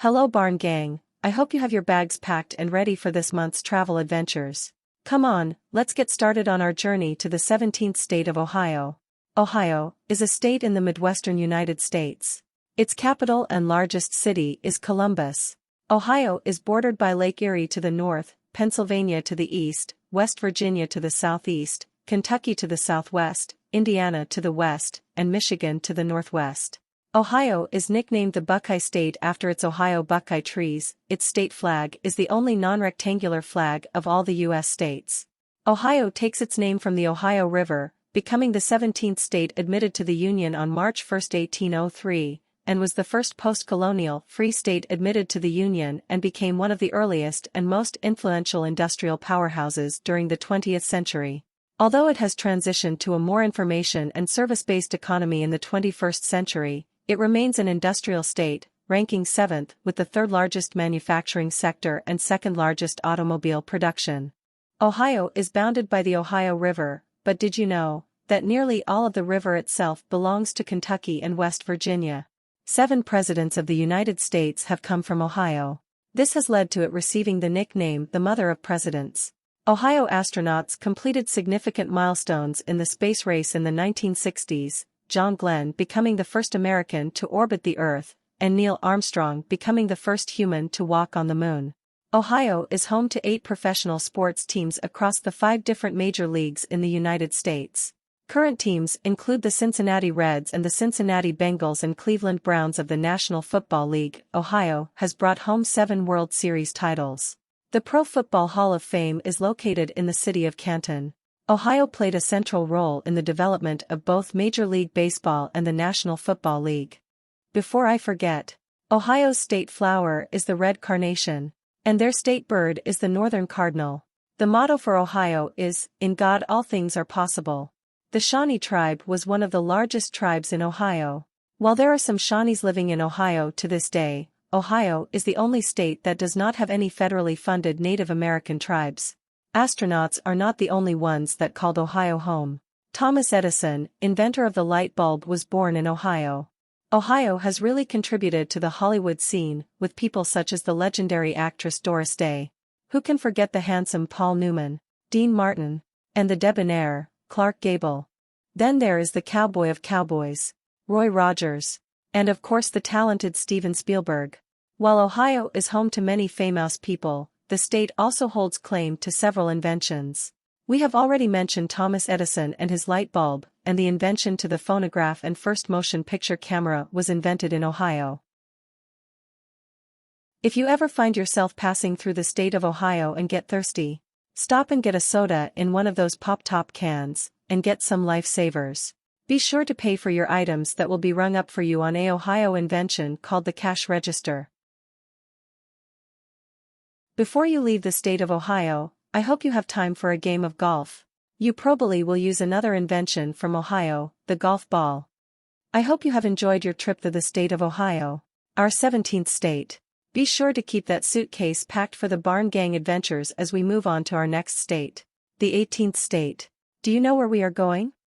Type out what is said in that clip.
Hello Barn Gang, I hope you have your bags packed and ready for this month's travel adventures. Come on, let's get started on our journey to the 17th state of Ohio. Ohio is a state in the Midwestern United States. Its capital and largest city is Columbus. Ohio is bordered by Lake Erie to the north, Pennsylvania to the east, West Virginia to the southeast, Kentucky to the southwest, Indiana to the west, and Michigan to the northwest. Ohio is nicknamed the Buckeye State after its Ohio Buckeye trees. Its state flag is the only non-rectangular flag of all the U.S. states. Ohio takes its name from the Ohio River, becoming the 17th state admitted to the Union on March 1, 1803, and was the first post-colonial, free state admitted to the Union and became one of the earliest and most influential industrial powerhouses during the 20th century. Although it has transitioned to a more information and service-based economy in the 21st century, it remains an industrial state, ranking 7th with the third-largest manufacturing sector and second-largest automobile production. Ohio is bounded by the Ohio River, but did you know that nearly all of the river itself belongs to Kentucky and West Virginia? 7 presidents of the United States have come from Ohio. This has led to it receiving the nickname the Mother of Presidents. Ohio astronauts completed significant milestones in the space race in the 1960s, John Glenn becoming the first American to orbit the Earth, and Neil Armstrong becoming the first human to walk on the moon. Ohio is home to 8 professional sports teams across the 5 different major leagues in the United States. Current teams include the Cincinnati Reds and the Cincinnati Bengals and Cleveland Browns of the National Football League. Ohio has brought home 7 World Series titles. The Pro Football Hall of Fame is located in the city of Canton. Ohio played a central role in the development of both Major League Baseball and the National Football League. Before I forget, Ohio's state flower is the red carnation, and their state bird is the northern cardinal. The motto for Ohio is, "In God all things are possible." The Shawnee tribe was one of the largest tribes in Ohio. While there are some Shawnees living in Ohio to this day, Ohio is the only state that does not have any federally funded Native American tribes. Astronauts are not the only ones that called Ohio home. Thomas Edison, inventor of the light bulb, was born in Ohio. Ohio has really contributed to the Hollywood scene, with people such as the legendary actress Doris Day. Who can forget the handsome Paul Newman, Dean Martin, and the debonair Clark Gable? Then there is the cowboy of cowboys, Roy Rogers, and of course the talented Steven Spielberg. While Ohio is home to many famous people, the state also holds claim to several inventions. We have already mentioned Thomas Edison and his light bulb, and the invention to the phonograph and first motion picture camera was invented in Ohio. If you ever find yourself passing through the state of Ohio and get thirsty, stop and get a soda in one of those pop-top cans, and get some lifesavers. Be sure to pay for your items that will be rung up for you on an Ohio invention called the cash register. Before you leave the state of Ohio, I hope you have time for a game of golf. You probably will use another invention from Ohio, the golf ball. I hope you have enjoyed your trip to the state of Ohio, our 17th state. Be sure to keep that suitcase packed for the Barn Gang adventures as we move on to our next state, the 18th state. Do you know where we are going?